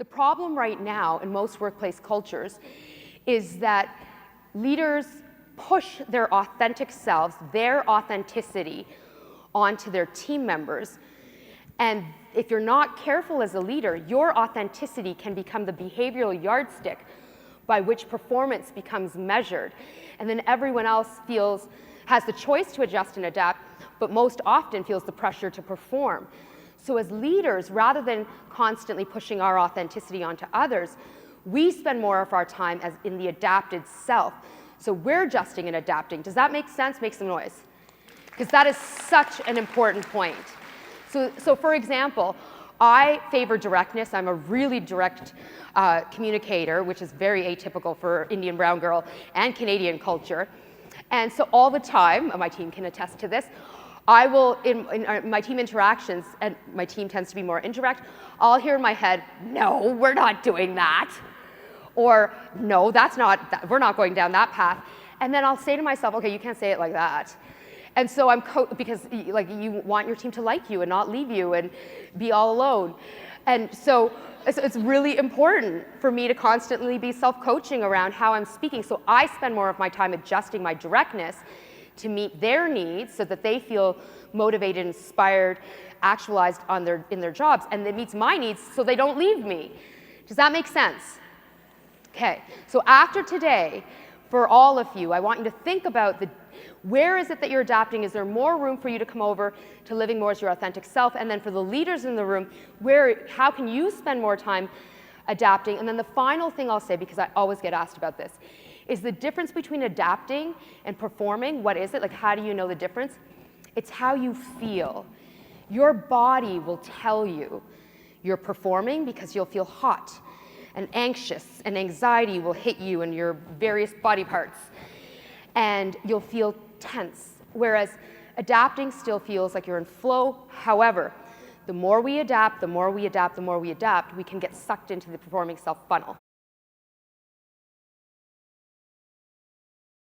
The problem right now in most workplace cultures is that leaders push their authentic selves, their authenticity, onto their team members. And if you're not careful as a leader, your authenticity can become the behavioral yardstick by which performance becomes measured. And then everyone else has the choice to adjust and adapt, but most often feels the pressure to perform. So as leaders, rather than constantly pushing our authenticity onto others, we spend more of our time as in the adapted self. So we're adjusting and adapting. Does that make sense? Make some noise. Because that is such an important point. So for example, I favor directness. I'm a really direct communicator, which is very atypical for Indian brown girl and Canadian culture. And so all the time, my team can attest to this, I will, in my team interactions, and my team tends to be more indirect, I'll hear in my head, no, we're not doing that. Or, no, we're not going down that path. And then I'll say to myself, okay, you can't say it like that. And so because like you want your team to like you and not leave you and be all alone. And so it's really important for me to constantly be self-coaching around how I'm speaking. So I spend more of my time adjusting my directness to meet their needs so that they feel motivated, inspired, actualized in their jobs, and it meets my needs so they don't leave me. Does that make sense? Okay, so after today, for all of you, I want you to think about where is it that you're adapting? Is there more room for you to come over to living more as your authentic self? And then for the leaders in the room, how can you spend more time adapting? And then the final thing I'll say, because I always get asked about this, is the difference between adapting and performing. What is it? Like, how do you know the difference? It's how you feel. Your body will tell you you're performing because you'll feel hot and anxious, and anxiety will hit you in your various body parts. And you'll feel tense, whereas adapting still feels like you're in flow. However, the more we adapt, the more we adapt, the more we adapt, we can get sucked into the performing self funnel.